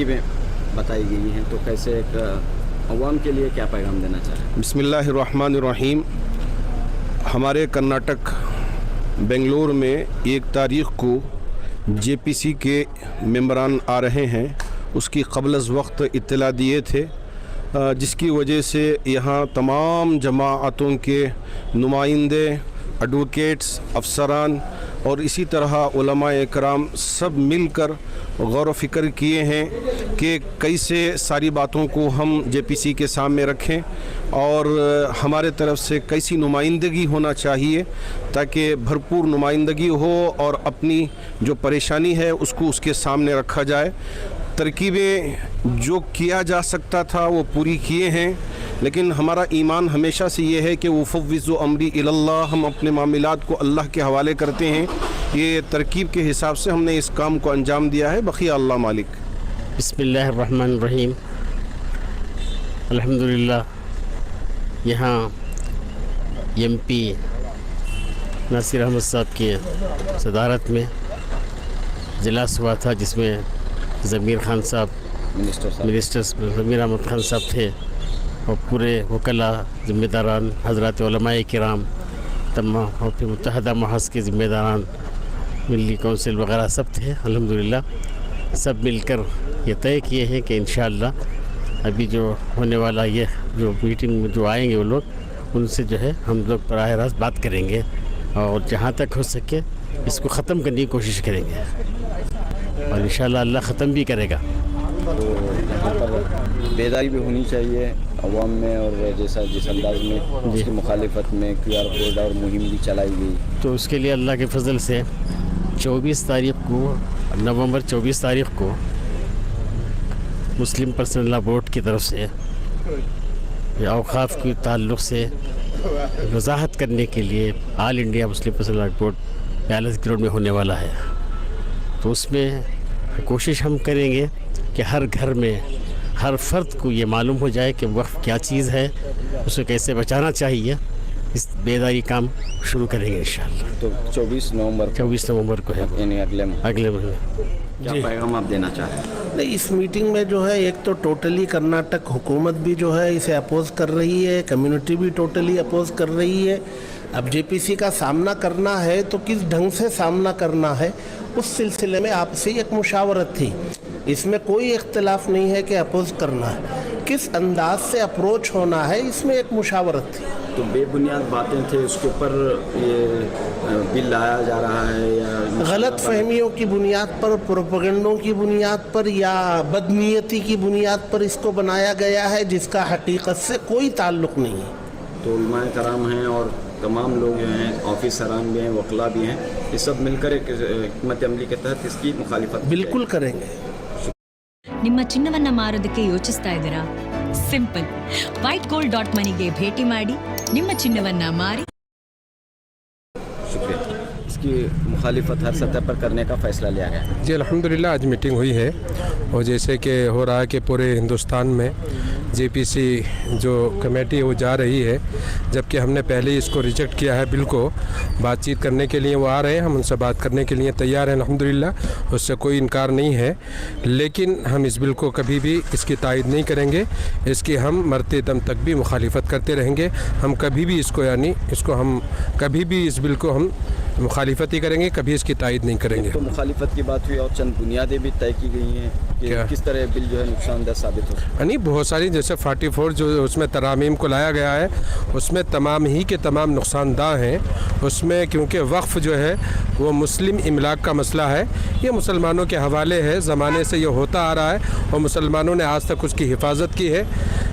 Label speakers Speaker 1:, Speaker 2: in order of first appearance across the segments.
Speaker 1: ترکیبیں بتائی گئی ہیں، تو کیسے ایک عوام کے لیے کیا پیغام دینا چاہیں؟
Speaker 2: بسم اللہ الرحمن الرحیم. ہمارے کرناٹک بنگلور میں 1 تاریخ کو جے پی سی کے ممبران آ رہے ہیں. اس کی قبل از وقت اطلاع دیے تھے، جس کی وجہ سے یہاں تمام جماعتوں کے نمائندے، ایڈوکیٹس، افسران اور اسی طرح علماء اکرام سب مل کر غور و فکر کیے ہیں کہ کیسے ساری باتوں کو ہم جے پی سی کے سامنے رکھیں اور ہمارے طرف سے کیسی نمائندگی ہونا چاہیے تاکہ بھرپور نمائندگی ہو اور اپنی جو پریشانی ہے اس کو اس کے سامنے رکھا جائے. ترکیبیں جو کیا جا سکتا تھا وہ پوری کیے ہیں، لیکن ہمارا ایمان ہمیشہ سے یہ ہے کہ وفوض امری الی اللہ، ہم اپنے معاملات کو اللہ کے حوالے کرتے ہیں. یہ ترکیب کے حساب سے ہم نے اس کام کو انجام دیا ہے، بقیہ اللہ مالک.
Speaker 3: بسم اللہ الرحمن الرحیم. الحمدللہ یہاں ایم پی ناصر احمد صاحب کی صدارت میں اجلاس ہوا تھا، جس میں ضمیر خان صاحب منسٹر ضمیر احمد خان صاحب تھے اور پورے وکلا، ذمہ داران، حضرات علماء کرام، تمام متحدہ محاذ کے ذمہ داران، ملی کونسل وغیرہ سب تھے. الحمدللہ سب مل کر یہ طے کیے ہیں کہ انشاءاللہ ابھی جو ہونے والا یہ جو میٹنگ میں جو آئیں گے وہ لوگ، ان سے جو ہے ہم لوگ براہ راست بات کریں گے اور جہاں تک ہو سکے اس کو ختم کرنے کی کوشش کریں گے اور انشاءاللہ اللہ ختم بھی کرے گا.
Speaker 1: تو یہاں پر بیداری بھی ہونی چاہیے عوام میں، اور جیسا جس انداز میں اس کی مخالفت میں QR کوڈ اور مہم بھی چلائی گئی،
Speaker 3: تو اس کے لیے اللہ کے فضل سے 24 تاریخ کو، نومبر 24 تاریخ کو مسلم پرسنل لا بورڈ کی طرف سے اوقاف کے تعلق سے وضاحت کرنے کے لیے آل انڈیا مسلم پرسنل لا بورڈ پیلس گراؤنڈ میں ہونے والا ہے. تو اس میں کوشش ہم کریں گے کہ ہر گھر میں ہر فرد کو یہ معلوم ہو جائے کہ وقف کیا چیز ہے، اسے کیسے بچانا چاہیے. اس بیداری کام شروع کریں گے انشاءاللہ.
Speaker 1: تو 24 نومبر
Speaker 3: کو ہے،
Speaker 1: یعنی اگلے
Speaker 3: مہینے.
Speaker 1: کیا پیغام آپ دینا چاہیں؟
Speaker 4: نہیں، اس میٹنگ میں جو ہے ایک تو ٹوٹلی کرناٹک حکومت بھی جو ہے اسے اپوز کر رہی ہے، کمیونٹی بھی ٹوٹلی اپوز کر رہی ہے. اب جے پی سی کا سامنا کرنا ہے تو کس ڈھنگ سے سامنا کرنا ہے، اس سلسلے میں آپسی ایک مشاورت تھی. اس میں کوئی اختلاف نہیں ہے کہ اپوز کرنا ہے، کس انداز سے اپروچ ہونا ہے اس میں ایک مشاورت تھی.
Speaker 1: تو بے بنیاد باتیں تھے، اس کے اوپر یہ بل لایا جا رہا ہے یا
Speaker 4: غلط فہمیوں کی بنیاد پر، پروپیگنڈوں کی بنیاد پر یا بدنیتی کی بنیاد پر اس کو بنایا گیا ہے، جس کا حقیقت سے کوئی تعلق نہیں ہے.
Speaker 1: تو علماء کرام ہیں اور تمام لوگ جو ہیں، آفیسران بھی ہیں، وکلا بھی ہیں، یہ سب مل کر ایک حکمت عملی کے تحت اس کی مخالفت
Speaker 4: بالکل کریں گے.
Speaker 5: ನಿಮ್ಮ ಚಿನ್ನವನ್ನ ಮಾರೋದಕ್ಕೆ ಯೋಚಿಸ್ತಾ ಇದ್ದೀರಾ? ಸಿಂಪಲ್. whitegold.money ಭೇಟಿ ಮಾಡಿ ನಿಮ್ಮ ಚಿನ್ನವನ್ನ ಮಾರಿ.
Speaker 1: شکریہ. اس کی مخالفت ہر سطح پر کرنے کا فیصلہ لیا گیا.
Speaker 6: جی الحمدللہ آج میٹنگ ہوئی ہے، اور جیسے کہ ہو رہا ہے کہ پورے ہندوستان میں جے پی سی جو کمیٹی وہ جا رہی ہے، جبکہ ہم نے پہلے ہی اس کو ریجیکٹ کیا ہے. بل کو بات چیت کرنے کے لیے وہ آ رہے ہیں، ہم ان سے بات کرنے کے لیے تیار ہیں الحمدللہ، اس سے کوئی انکار نہیں ہے. لیکن ہم اس بل کو کبھی بھی اس کی تائید نہیں کریں گے، اس کی ہم مرتے دم تک بھی مخالفت کرتے رہیں گے. ہم کبھی بھی اس کو ہم کبھی بھی اس بل کو ہم مخالفت ہی کریں گے، کبھی اس کی تائید نہیں کریں گے.
Speaker 1: تو مخالفت کی بات ہوئی اور چند بنیادیں بھی طے کی گئی ہیں کہ کس طرح بل جو ہے نقصان دہ ثابت ہو.
Speaker 6: نہیں، بہت ساری، جیسے 44 جو اس میں ترامیم کو لایا گیا ہے، اس میں تمام ہی کے تمام نقصان دہ ہیں. اس میں کیونکہ وقف جو ہے وہ مسلم املاک کا مسئلہ ہے، یہ مسلمانوں کے حوالے ہے، زمانے سے یہ ہوتا آ رہا ہے اور مسلمانوں نے آج تک اس کی حفاظت کی ہے.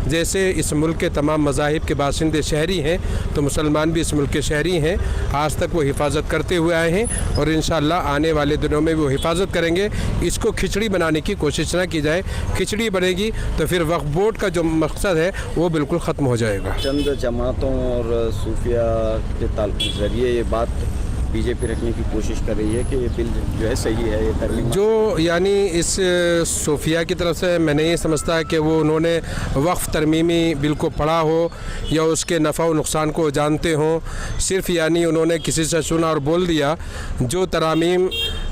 Speaker 6: جیسے اس ملک کے تمام مذاہب کے باشندے شہری ہیں تو مسلمان بھی اس ملک کے شہری ہیں، آج تک وہ حفاظت کرتے ہوئے آئے ہیں اور انشاءاللہ آنے والے دنوں میں وہ حفاظت کریں گے. اس کو کھچڑی بنانے کی کوشش نہ کی جائے، کھچڑی بنے گی تو پھر وقف بورڈ کا جو مقصد ہے وہ بالکل ختم ہو جائے گا.
Speaker 1: چند جماعتوں اور صوفیہ کے تعلق ذریعے یہ بات بی جے پی رکھنے کی کوشش کر رہی ہے کہ یہ بل جو ہے صحیح ہے، یہ ترمیم
Speaker 6: جو یعنی اس صوفیہ کی طرف سے میں نہیں سمجھتا کہ وہ انہوں نے وقف ترمیمی بل کو پڑھا ہو یا اس کے نفع و نقصان کو جانتے ہوں. صرف یعنی انہوں نے کسی سے سنا اور بول دیا. جو ترامیم